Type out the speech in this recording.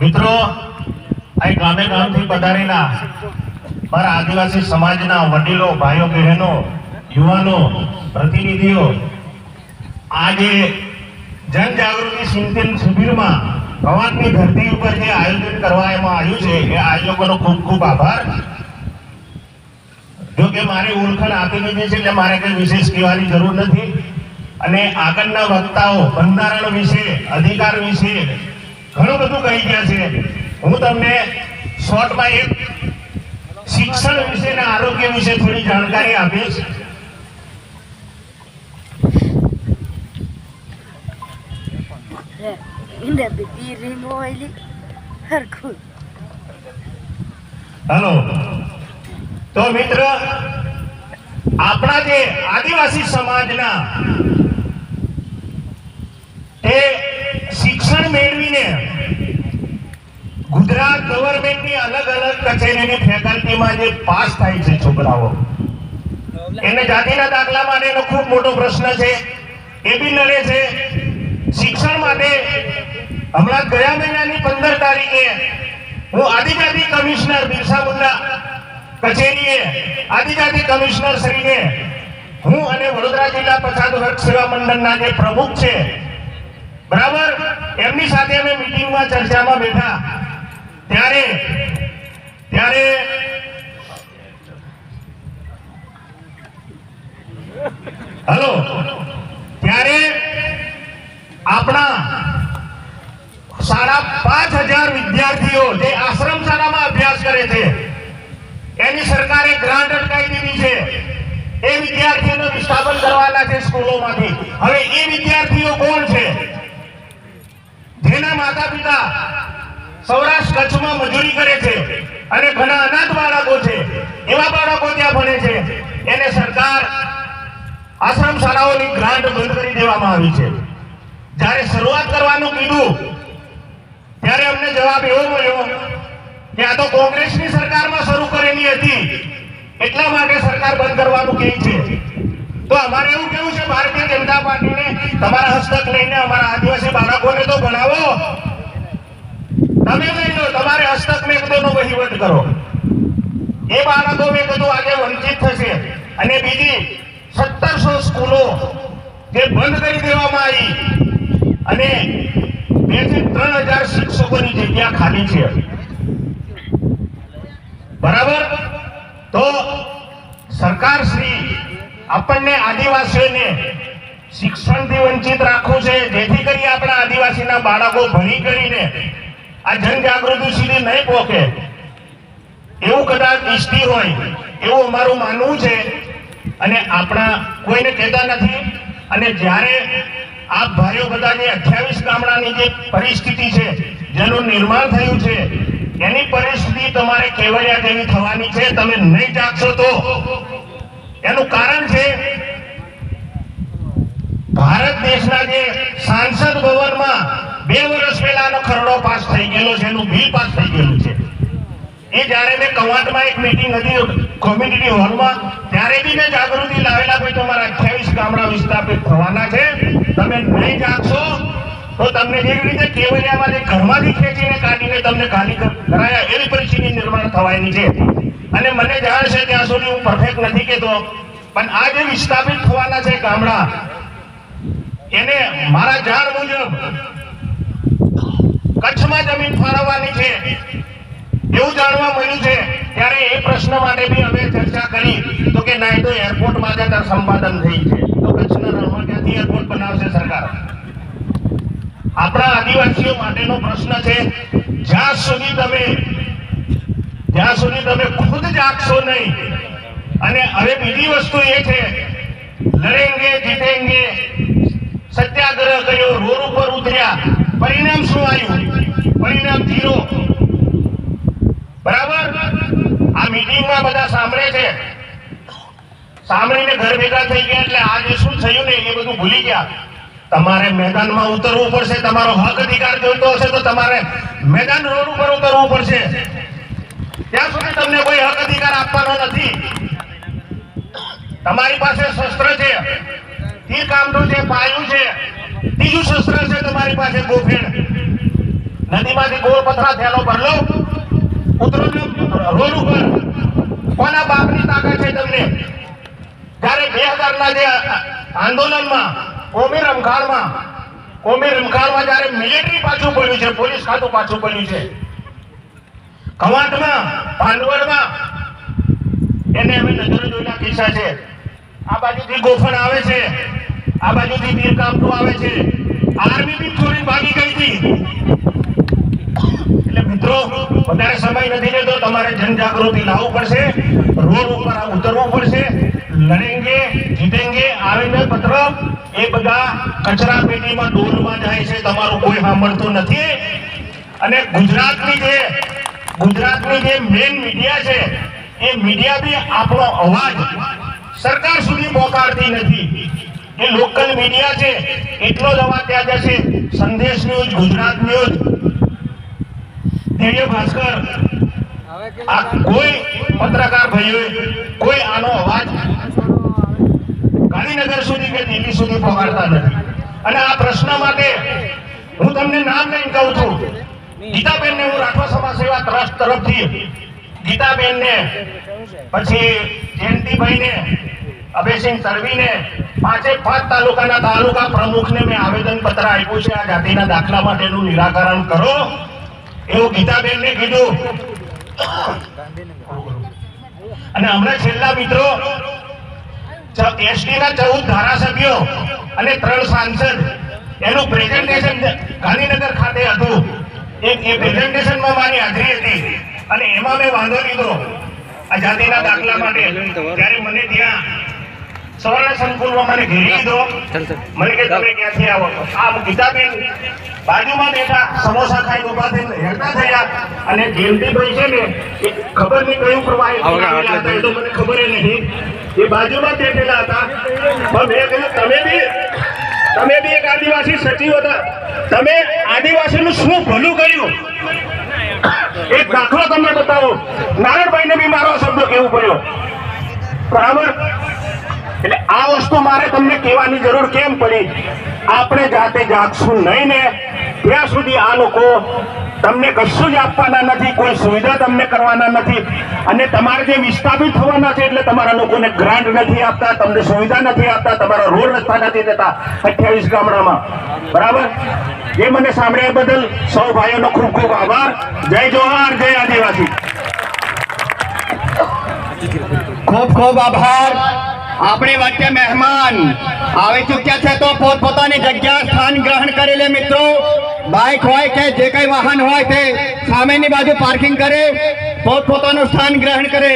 મિત્રો, આ ગામે ગામથી પધારેલા મારા આદિવાસી સમાજના વડીલો, ભાઈઓ, બહેનો, યુવાનો, પ્રતિનિધિઓ, આજે જનજાગૃતિ શિબિરમાં કવાંટની ધરતી ઉપર જે આયોજન કરવામાં આવ્યું છે એ આયોજકોનો ખૂબ ખૂબ આભાર. જો કે મારી ઓળખાણ આપી દીધી છે એટલે મારે કંઈ વિશેષ કહેવાની જરૂર નથી. અને આગળના વક્તાઓ બંધારણ વિશે, અધિકાર વિશે ઘણું બધું કહી ગયા છે. હું તમને શોર્ટમાં એક શિક્ષણ વિશે અને આરોગ્ય વિશે થોડી જાણકારી આપીશ. હેલો, તો મિત્ર, આપણા જે આદિવાસી સમાજના તે શિક્ષણ મેળવીને ગુજરાત ગવર્મેન્ટની અલગ અલગ કચેરીની ફેકલ્ટીમાં જે પાસ થાય છે છોકરાઓ, એને જાતિના દાખલા માટેનો ખૂબ મોટો પ્રશ્ન છે. એ બી લડે છે. શિક્ષણ માટે હમણાં ગયા મહિનાની 15 તારીખે હું આદિજાતિ કમિશનર બિરસા મુંડા કચેરીએ આદિજાતિ કમિશનર શ્રીને હું અને વડોદરા જિલ્લા પછાત વર્ગ સેવા મંડળના જે પ્રમુખ છે, બરાબર, એમની સાથે અમે મીટિંગમાં ચર્ચામાં બેઠા ત્યારે આપણા 5,500 વિદ્યાર્થીઓ જે આશ્રમ શાળામાં અભ્યાસ કરે છે એની સરકારે ગ્રાન્ટ અટકાવી દીધી છે. એ વિદ્યાર્થીઓને વિસ્થાપન કરવાના છે સ્કૂલોમાંથી. હવે એ વિદ્યાર્થીઓ કોણ છે? જેના માતા પિતા સૌરાષ્ટ્ર કચ્છમાં મજૂરી કરે છે અને ઘણા અનાથ બાળકો છે, એવા બાળકો ત્યાં ભણે છે. એને સરકાર આશ્રમ શાળાઓની ગ્રાન્ટ બંધ કરી દેવામાં આવી છે. જ્યારે શરૂઆત કરવાનું કીધું ત્યારે અમને જવાબ એવો મળ્યો કે આ તો કોંગ્રેસની સરકારમાં શરૂ કરેલી હતી એટલા માટે સરકાર બંધ કરવાનું કહે છે. તો અમારે એવું કેવું છે ભારતીય જનતા પાર્ટીને, તમારા હસ્તક લઈને અમારા આદિવાસી બાળકોને તો ભણાવો. તમે લઈ લો, તમારે હસ્તક મેઘદોનો વહીવટ કરો. એ બાળકો મેં કીધું આજે વંચિત થશે. અને બીજી 1700 સ્કૂલો જે બંધ કરી દેવામાં આવી અને 2 થી 3,000 શિક્ષકોની જગ્યા ખાલી છે, બરાબર. તો સરકાર શ્રી આપણને આદિવાસીઓને શિક્ષણથી વંચિત રાખવું છે, જેથી કરી આપણા આદિવાસીના બાળકો ભણી કરીને આ જનજાગૃતિ સુધી નહીં પહોંચે એવું કદાચ ઈચ્છતી હોય એવું અમારું માનવું છે. અને આપણા કોઈને કહેતા નથી. અને જ્યારે આપ ભાઈઓ બધા જે 28 ગામડાની જે પરિસ્થિતિ છે, જેનું નિર્માણ થયું છે, એની પરિસ્થિતિ તમારે કેવડિયા જેવી થવાની છે. તમે નહીં જાગશો તો એનું કારણ છે ભારત દેશના જે સાંસદ ભવનમાં 2 વર્ષ પહેલાનો ખરડો પાસ થઈ ગયેલો છે, એનું બિલ પાસ થઈ ગયેલું છે. એ જ્યારે મેં કવાંટમાં એક મીટિંગ હતી કોમ્યુનિટી હોલમાં, ત્યારે બી મેં જાગૃતિ લાવેલા ભાઈ તમારા 28 ગામડા વિસ્થાપિત થવાના છે. તમે નહીં જાગશો તો તમને જેવી રીતે કેવડિયામાં જે ઘરમાંથી ખેંચીને કાઢીને તમને ખાલી કરાયા એવી પરિસ્થિતિ નિર્માણ થવાની છે. અને મને જાણ છે ત્યાં સુધી હું પરફેક્ટ નથી કહેતો, પણ આ જે વિસ્થાપિત થવાના છે ગામડા, એને મારા જાણ મુજબ કચ્છમાં જમીન ફાળવવાની છે એવું જાણવા મળ્યું છે. ત્યારે એ પ્રશ્ન માટે બી અમે ચર્ચા કરી તો કે ના, તો એરપોર્ટ માટે ત્યાં સંપાદન થઈ છે, તો કચ્છના રણમાં ક્યાંથી એરપોર્ટ બનાવશે સરકાર? આપણા આદિવાસીઓ માટેનો પ્રશ્ન છે. જ્યાં સુધી તમે ખુદ જાગશો નહીં. અને હવે બીજી વસ્તુ એ છે, લડેંગે જીતેંગે, સત્યાગ્રહ કર્યો, રોડ ઉપર ઉતર્યા, પરિણામ શું આવ્યું? પરિણામ 0. બરાબર. આ મીટિંગમાં બધા સાંભળે છે, સાંભળીને ઘર ભેગા થઈ ગયા એટલે આજે શું થયું ને એ બધું ભૂલી ગયા. તમારે મેદાનમાં ઉતરવું પડશે. તમારો હક અધિકાર જોઈતો હશે તો તમારે મેદાન રોડ ઉપર ઉતરવું પડશે. ત્યાં સુધી તમને કોઈ હક અધિકાર આપવાનો નથી. તમારી પાસે શસ્ત્ર છે, તીર કામનું છે, પાયું છે, ત્રીજું શસ્ત્ર છે તમારી પાસે ગોફેણ. નદીમાંથી ગોળ પથરા થયેલો ભરલો ઉતરો રોડ ઉપર કોના બાપની તાકાત છે તમને? જ્યારે 2000 જે આંદોલનમાં કોમી રમખાણમાં જ્યારે મિલિટરી પાછું પડ્યું છે, પોલીસ ખાતું પાછું પડ્યું છે, કવાંટમાં ભાંડવડમાં એને અમે નજરે જોયેલા કિસ્સા છે. આ બાજુથી ગોફણ આવે છે, આ બાજુથી વીર કામઠું આવે છે, આર્મી બી ચોરી ભાગી ગઈ હતી. એટલે મિત્રો વધારે સમય નથી લેતો, તમારે જનજાગૃતિ લાવવું પડશે, રોડ ઉપર ઉતરવું પડશે. લડેંગે જીતેંગે આવેદન પત્ર એ બધા કચરા પેટીમાં ડોલમાં જાય છે, તમારું કોઈ સાંભળતું નથી. અને ગુજરાતની જે મેઇન મીડિયા છે એ મીડિયા બી આપણો અવાજ સરકાર સુધી પહોંચાડતી નથી. એ લોકલ મીડિયા છે એટલો જ અવાજ ત્યાં જશે. સંદેશ ન્યૂઝ, ગુજરાત ન્યૂઝ, દિવ્ય ભાસ્કર, આ કોઈ પત્રકાર ભાઈઓ કોઈ આનો અવાજ ગાંધીનગર સુધી કે દિલ્હી સુધી પહોંચાડતા નથી. અને આ પ્રશ્ન માટે હું તમને નામ નહીં કહું છું. ગીતાબેનને હું રાઠવા સમાજ સેવા ટ્રસ્ટ તરફથી ગીતાબેનને, પછી જયંતિભાઈને, અભયસિંહ તરવીને, 5 તાલુકાના તાલુકા પ્રમુખને મેં આવેદન પત્ર આપ્યું છે. આ જાતિના દાખલા માટેનું નિરાકરણ કરો એવું ગીતાબેનને કીધું. અને હમણાં છેલ્લા મિત્રો એસટી ના 14 ધારાસભ્યો અને 3 સાંસદ એનું પ્રેઝન્ટેશન ગાંધીનગર ખાતે હતું. એ પ્રેઝન્ટેશનમાં મારી હાજરી હતી અને એમાં મેં વાંધો લીધો આ જાતિના દાખલા માટે. ત્યારે મને ત્યાં સવર્ણ સંકુલમાં મને ઘેરી લીધો. મને કે તમે ક્યાંથી આવો છો? આ ગીતાબેન બાજુમાં બેઠા સમોસા ખાઈ ઉભા થઈને હેરતા થયા. અને જયંતિભાઈ છે ને એ ખબર નહીં કયું પ્રવાહ હતા, એ તો મને ખબર નહીં. એ બાજુમાં બેઠેલા હતા. પણ મેં કહ્યું તમે બી એક આદિવાસી સચિવ હતા, તમે આદિવાસીનું શું ભલું કર્યું? એક દાખલો તમને બતાવો. નારાયણભાઈને બી મારો શબ્દ કેવું પડ્યો, બરાબર? એટલે આ વસ્તુ મારે તમને કહેવાની જરૂર કેમ પડી? આપણે જાતે જાગશું નહીં ને ત્યાં સુધી આ લોકો તમને કશું જ આપવાના નથી, કોઈ સુવિધા તમને કરવાના નથી. અને તમારે જે વિસ્થાપિત થવાના છે એટલે તમારા લોકોને ગ્રાન્ટ નથી આપતા, તમને સુવિધા નથી આપતા, તમારા રોડ રસ્તા નથી દેતા 28 ગામડામાં, બરાબર? એ મને સાંભળ્યા બદલ સૌ ભાઈઓનો ખૂબ ખૂબ આભાર. જય જોહાર, જય આદિવાસી. ખૂબ ખૂબ આભાર. આપણી વચ્ચે મહેમાન આવી ચૂક્યા છે તો પોતપોતાની જગ્યા સ્થાન ગ્રહણ કરી લે. મિત્રો, બાઇક હોય કે જે કઈ વાહન હોય તે સામેની બાજુ પાર્કિંગ કરે, પોતપોતાનું સ્થાન ગ્રહણ કરે.